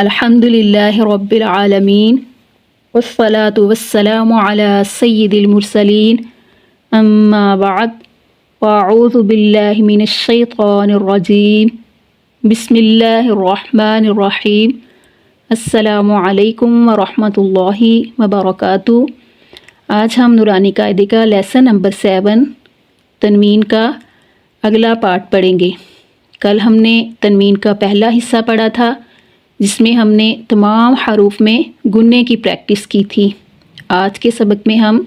الحمدللہ رب العالمین والصلاة والسلام علی سید المرسلین اما بعد فاعوذ باللہ من الشیطان الرجیم بسم اللہ الرحمن الرحیم السلام علیکم ورحمۃ اللہ وبرکاتہ۔ آج ہم نورانی قاعدے کا لیسن نمبر 7 تنوین کا اگلا پارٹ پڑھیں گے۔ کل ہم نے تنوین کا پہلا حصہ پڑھا تھا جس میں ہم نے تمام حروف میں گننے کی پریکٹس کی تھی۔ آج کے سبق میں ہم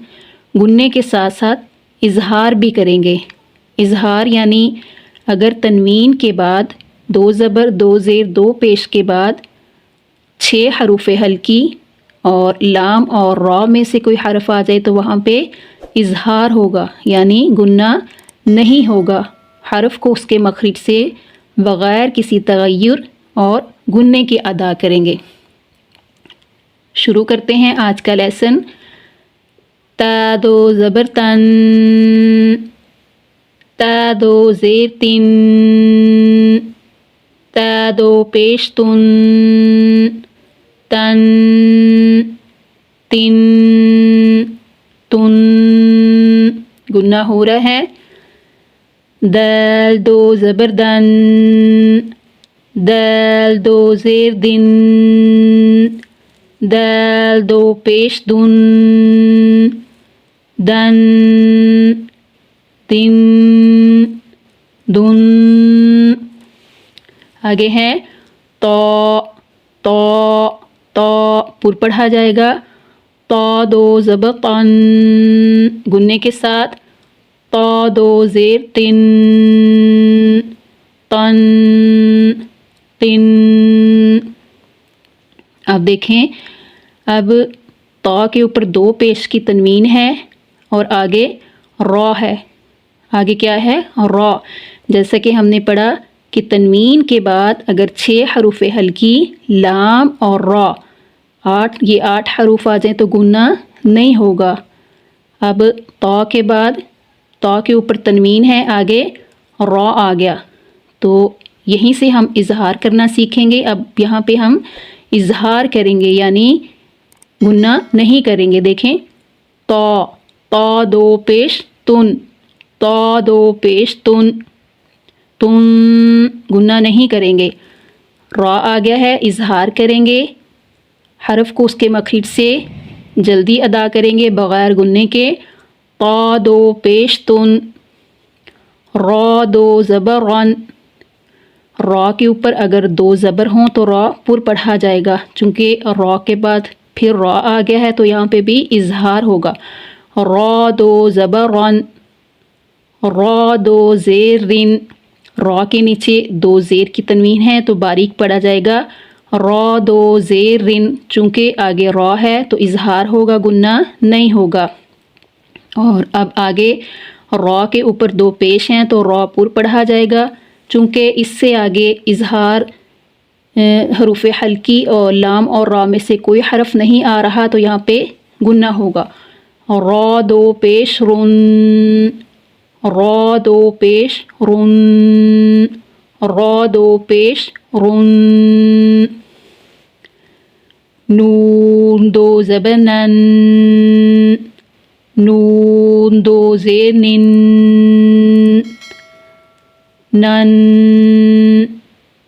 گننے کے ساتھ ساتھ اظہار بھی کریں گے۔ اظہار یعنی اگر تنوین کے بعد 2 زبر 2 زیر 2 پیش کے بعد 6 حروف ہلکی اور لام اور را میں سے کوئی حرف آ جائے تو وہاں پہ اظہار ہوگا، یعنی گننا نہیں ہوگا، حرف کو اس کے مخرج سے بغیر کسی تغیر اور گننے کے ادا کریں گے۔ شروع کرتے ہیں آج کا لیسن۔ تا 2 زبر تن، تا 2 زیر تن، تا 2 پیش تن، تن، تن، تن، گننا ہو رہا ہے۔ دال 2 زبر دن، دال 2 زیر دن، دال 2 پیش دن، دن، دن، دن۔ آگے ہے تو، تو، تو پر پڑھا جائے گا۔ تو 2 زبر تن، گننے کے ساتھ، تو 2 زیر تن، تن، تن۔ اب دیکھیں، اب تو کے اوپر 2 پیش کی تنوین ہے اور آگے را ہے۔ آگے کیا ہے؟ را۔ جیسا کہ ہم نے پڑھا کہ تنوین کے بعد اگر 6 حروف ہلکی لام اور را 8 حروف آ جائیں تو گننا نہیں ہوگا۔ اب تو کے بعد تو کے اوپر تنوین ہے، آگے را آ گیا تو یہیں سے ہم اظہار کرنا سیکھیں گے۔ اب یہاں پہ ہم اظہار کریں گے یعنی گننا نہیں کریں گے۔ دیکھیں، تو، تو 2 پیش تن، تو 2 پیش تن، تن، گننا نہیں کریں گے۔ را آ گیا ہے، اظہار کریں گے، حرف کو اس کے مخرج سے جلدی ادا کریں گے بغیر گننے کے۔ تو 2 پیش تن، را 2 زبر رن، را کے اوپر اگر 2 زبر ہوں تو را پر پڑھا جائے گا، چونکہ را کے بعد پھر را آ گیا ہے تو یہاں پہ بھی اظہار ہوگا۔ را 2 زبر رن، را 2 زیر رن، را کے نیچے 2 زیر کی تنوین ہے تو باریک پڑھا جائے گا۔ را 2 زیر رن، چونکہ آگے را ہے تو اظہار ہوگا، گننا نہیں ہوگا۔ اور اب آگے را کے اوپر 2 پیش ہیں تو را پر پڑھا جائے گا، چونکہ اس سے آگے اظہار حروف ہلکی اور لام اور را میں سے کوئی حرف نہیں آ رہا تو یہاں پہ گننا ہوگا۔ را 2 پیش رن، را 2 پیش رن، را 2 پیش رن۔ نون 2 زبر نن، نون 2 زیر نن، نن،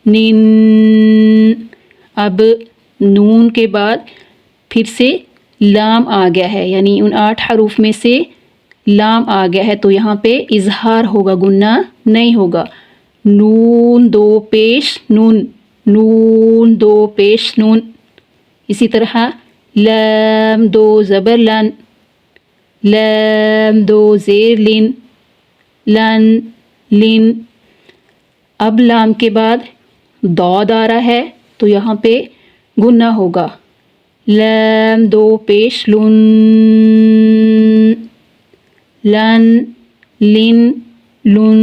نن۔ اب نون کے بعد پھر سے لام آ گیا ہے، یعنی ان 8 حروف میں سے لام آ گیا ہے تو یہاں پہ اظہار ہوگا، گننا نہیں ہوگا۔ نون 2 پیش نون، نون 2 پیش نون۔ اسی طرح لام 2 زبر لن، لام 2 زیر لن، لن، لن۔ اب لام کے بعد ضاد آ رہا ہے تو یہاں پہ گننا ہوگا۔ لام 2 پیش لن، لن، لن، لن۔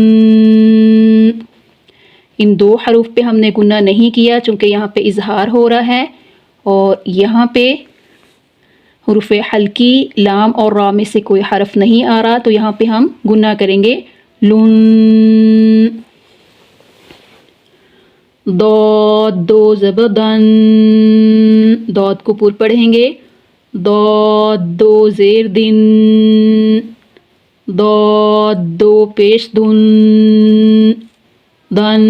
ان 2 حروف پہ ہم نے گننا نہیں کیا چونکہ یہاں پہ اظہار ہو رہا ہے اور یہاں پہ حروف ہلکی لام اور را میں سے کوئی حرف نہیں آ رہا تو یہاں پہ ہم گننا کریں گے، لن۔ دود دو زبر دن، دود کو پور پڑھیں گے، دود دو زیر دن، دود دو پیش دن، دن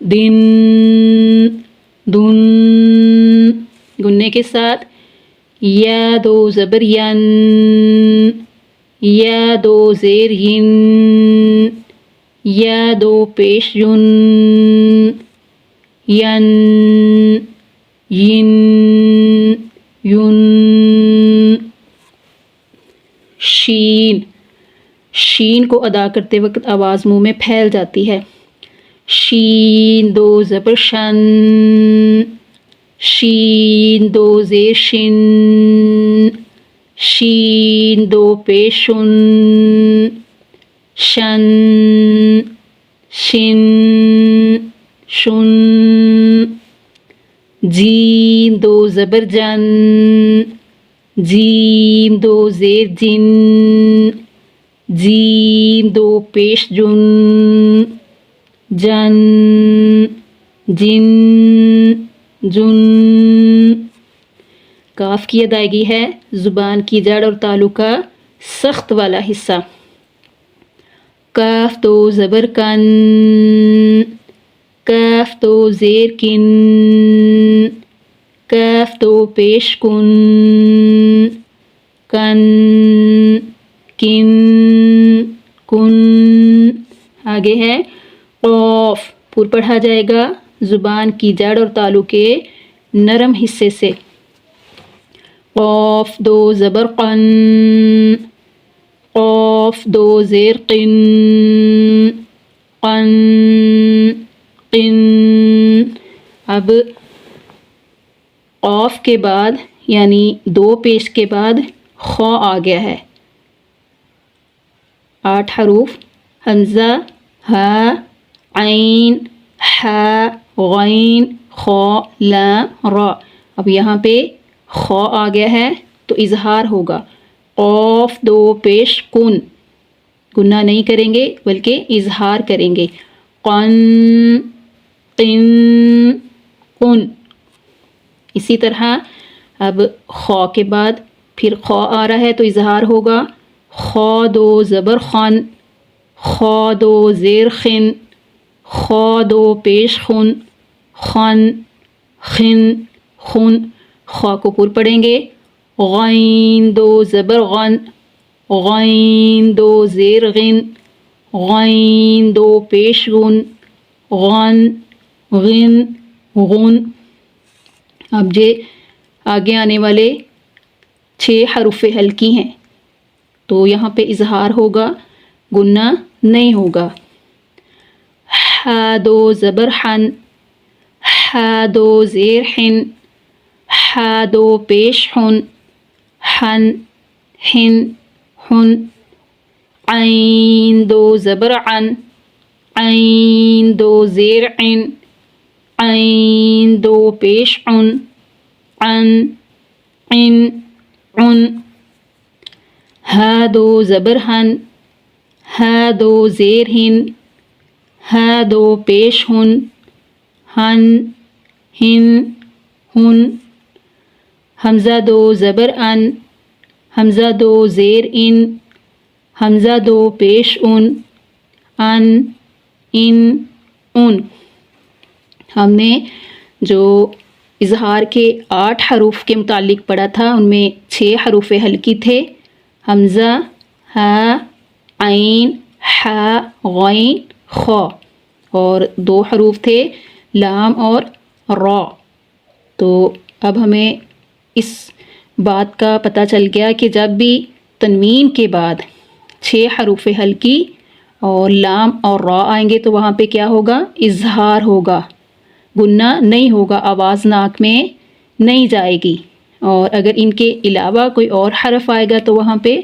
دن دن، گننے کے ساتھ یا دو زبر ین، یا دو زیر ین، یا دو پیش یون، ین ین یون، شین، شین کو ادا کرتے وقت آواز منہ میں پھیل جاتی ہے، شین دو زبر شن، شین دو زیر شن، شین دو پیشن، شن شن شن، جیم دو زبر جن، جیم دو زیر جن، جیم دو پیش جن، جن جن جن، کاف کی ادائیگی ہے زبان کی جڑ اور تالو کا سخت والا حصہ، کاف دو زبر کن، کاف دو زیر کن، کاف دو پیش کن، کن کن کن، آگے ہے قوف، پور پڑھا جائے گا زبان کی جڑ اور تالو کے نرم حصے سے، قوف دو زبر قن، قوف دو زیر قن، قن قن، اب قوف کے بعد یعنی دو پیش کے بعد خا آ گیا ہے، 8 حروف حمزہ ہا عین حا غین خا لام را، اب یہاں پہ خا آ گیا ہے تو اظہار ہوگا، قوف دو پیش کن، گنہ نہیں کریں گے بلکہ اظہار کریں گے، قن قن قن، اسی طرح اب خا کے بعد پھر خا آ رہا ہے تو اظہار ہوگا، خا دو زبر خن، خا دو زیر خن، خا دو پیش خن، خن خن خن، خا کو پور پڑھیں گے، غین دو زبر غن، غین دو زیر غن، غین دو پیش غن، غن غن غن، اب یہ آگے آنے والے 6 حروف ہلکی ہیں تو یہاں پہ اظہار ہوگا، گنہ نہیں ہوگا، حا دو زبر حن، حا دو زیر حن، حا دو پیش حن، حن حن حن، عین دو زبر عن، عین دو زیر عن، عین دو پیش عن، عن عن عن، ہا دو زبر ہن، ہا دو زیر ہن، ہا دو پیش ہن، ہن ہن ہن، حمزہ دو زبر ان، حمزہ دو زیر ان، حمزہ دو پیش ان، ان ان، ہم نے جو اظہار کے 8 حروف کے متعلق پڑھا تھا ان میں 6 حروف ہلکی تھے، حمزہ ہا عین حا غین خا، اور 2 حروف تھے لام اور را، تو اب ہمیں اس بات کا پتہ چل گیا کہ جب بھی تنوین کے بعد 6 حروف ہلکی اور لام اور را آئیں گے تو وہاں پہ کیا ہوگا، اظہار ہوگا، گنہ نہیں ہوگا، آواز ناک میں نہیں جائے گی، اور اگر ان کے علاوہ کوئی اور حرف آئے گا تو وہاں پہ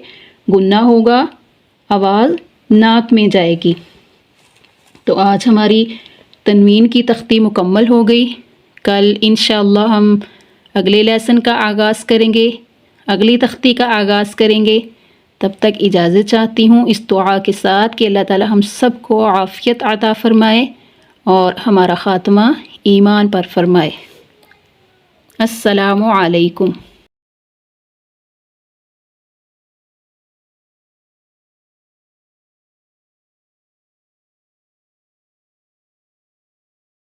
گنہ ہوگا، آواز ناک میں جائے گی۔ تو آج ہماری تنوین کی تختی مکمل ہو گئی، کل انشاءاللہ ہم اگلے لیسن کا آغاز کریں گے، اگلی تختی کا آغاز کریں گے، تب تک اجازت چاہتی ہوں اس دعا کے ساتھ کہ اللہ تعالی ہم سب کو عافیت عطا فرمائے اور ہمارا خاتمہ ایمان پر فرمائے۔ السلام علیکم۔